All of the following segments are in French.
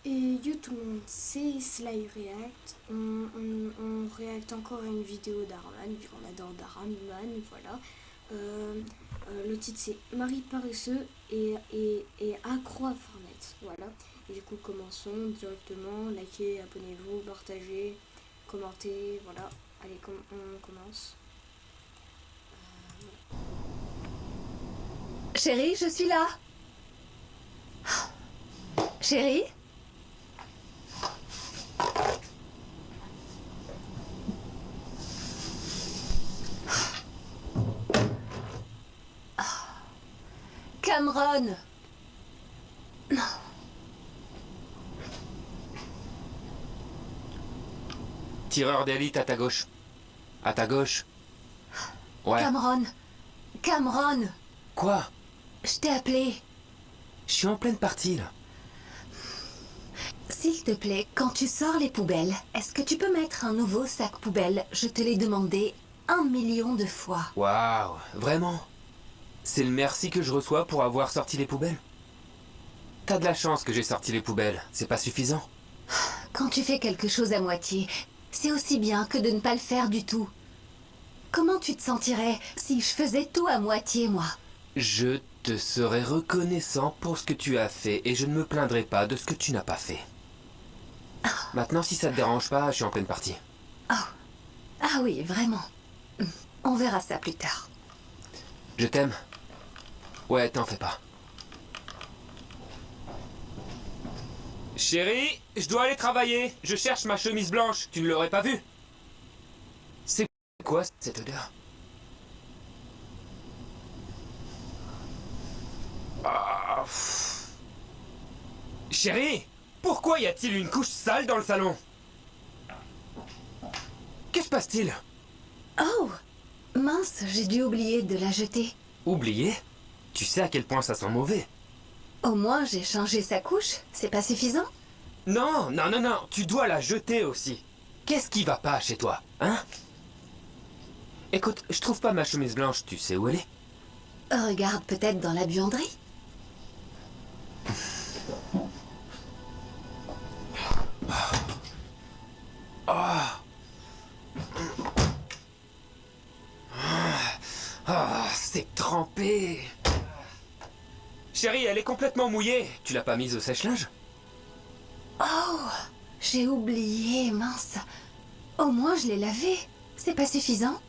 Et yo tout le monde, c'est Sly React. On réacte encore à une vidéo d'Arman, vu qu'on adore d'Arman, voilà. Euh, le titre c'est Marie paresseux et accro à Fortnite, voilà. Et du coup commençons directement, likez, abonnez-vous, partagez, commentez, voilà. Allez, on commence. Chérie, je suis là. Chérie? Cameron! Tireur d'élite à ta gauche. À ta gauche. Ouais. Cameron! Cameron! Quoi? Je t'ai appelé. Je suis en pleine partie, là. S'il te plaît, quand tu sors les poubelles, est-ce que tu peux mettre un nouveau sac poubelle? Je te l'ai demandé 1 million de fois. Waouh, vraiment? C'est le merci que je reçois pour avoir sorti les poubelles? T'as de la chance que j'ai sorti les poubelles, c'est pas suffisant. Quand tu fais quelque chose à moitié, c'est aussi bien que de ne pas le faire du tout. Comment tu te sentirais si je faisais tout à moitié, moi? Je te serai reconnaissant pour ce que tu as fait et je ne me plaindrai pas de ce que tu n'as pas fait. Maintenant, si ça te dérange pas, je suis en pleine partie. Oh. Ah oui, vraiment. On verra ça plus tard. Je t'aime. Ouais, t'en fais pas. Chérie, je dois aller travailler. Je cherche ma chemise blanche. Tu ne l'aurais pas vue? C'est quoi cette odeur? Ah, pff. Chérie, pourquoi y a-t-il une couche sale dans le salon? Que se passe-t-il? Oh! Mince, j'ai dû oublier de la jeter. Oublié? Tu sais à quel point ça sent mauvais. Au moins, j'ai changé sa couche. C'est pas suffisant? Non, non, non, non, tu dois la jeter aussi. Qu'est-ce qui va pas chez toi, hein? Écoute, je trouve pas ma chemise blanche, tu sais où elle est? Regarde peut-être dans la buanderie. Ah, c'est trempé. Chérie, elle est complètement mouillée. Tu l'as pas mise au sèche-linge? Oh! J'ai oublié, mince. Au moins, je l'ai lavé. C'est pas suffisant?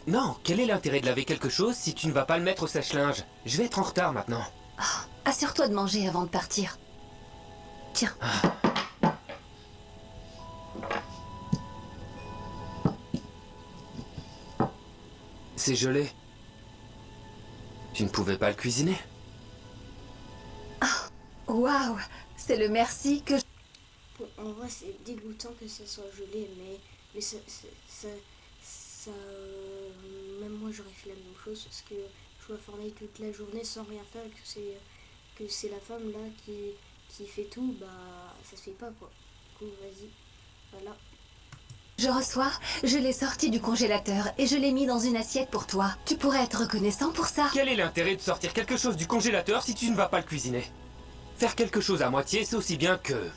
Non, quel est l'intérêt de laver quelque chose si tu ne vas pas le mettre au sèche-linge? Je vais être en retard maintenant. Assure-toi de manger avant de partir. Tiens. C'est gelé. Tu ne pouvais pas le cuisiner? Waouh! C'est le merci que je... Bon, en vrai, c'est dégoûtant que ça soit gelé, mais même moi j'aurais fait la même chose parce que je joue à Fortnite toute la journée sans rien faire et que c'est la femme là qui fait tout, bah ça se fait pas quoi. Du coup, vas-y, voilà. Je reçois, je l'ai sorti du congélateur et je l'ai mis dans une assiette pour toi. Tu pourrais être reconnaissant pour ça. Quel est l'intérêt de sortir quelque chose du congélateur si tu ne vas pas le cuisiner? Faire quelque chose à moitié, c'est aussi bien que...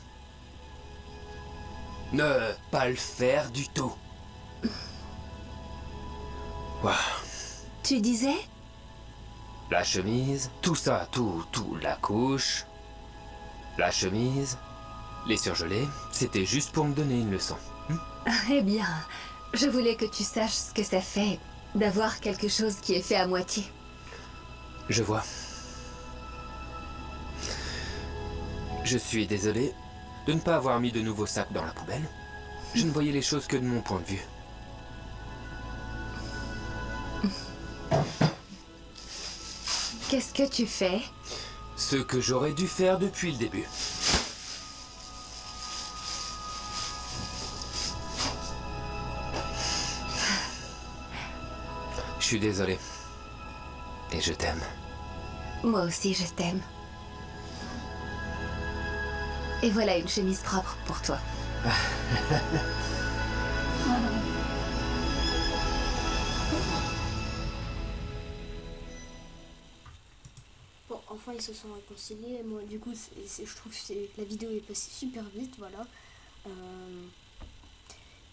ne pas le faire du tout. Waouh. Tu disais? La chemise, tout ça, tout, la couche, la chemise, les surgelés, c'était juste pour me donner une leçon. Eh bien, je voulais que tu saches ce que ça fait d'avoir quelque chose qui est fait à moitié. Je vois. Je suis désolé de ne pas avoir mis de nouveaux sacs dans la poubelle. Je ne voyais les choses que de mon point de vue. Qu'est-ce que tu fais? Ce que j'aurais dû faire depuis le début. Je suis désolé. Et je t'aime. Moi aussi, je t'aime. Et voilà une chemise propre pour toi. Bon, enfin ils se sont réconciliés. Moi, du coup, je trouve que la vidéo est passée super vite, voilà.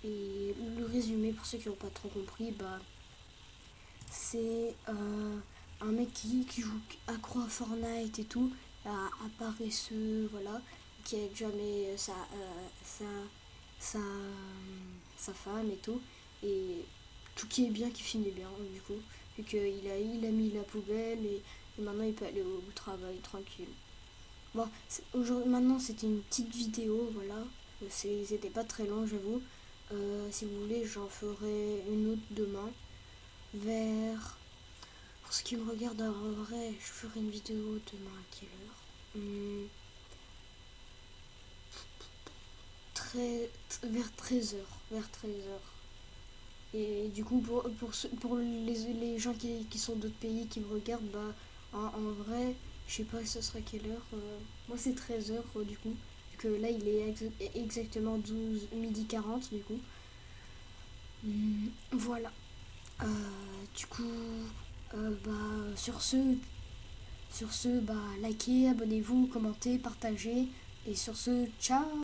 Et le résumé, pour ceux qui n'ont pas trop compris, bah, c'est un mec qui joue accro à Fortnite et tout, à paresseux, voilà, qui aide jamais sa, sa femme et tout, et tout qui est bien qui finit bien, du coup, vu qu'il il a mis la poubelle et maintenant il peut aller au travail tranquille. Bon, maintenant c'était une petite vidéo, voilà, c'était pas très long, j'avoue. Si vous voulez, j'en ferai une autre demain. Pour ce qui me regarde en vrai, je ferai une vidéo demain à quelle heure vers 13h. Vers 13h. Et du coup, pour les gens qui sont d'autres pays qui me regardent, bah, en vrai, je sais pas, ce sera quelle heure. Moi, c'est 13h du coup. Vu que là, il est exactement 12h40 du coup. Voilà. Du coup, bah, sur ce, bah, likez, abonnez-vous, commentez, partagez. Et sur ce, ciao!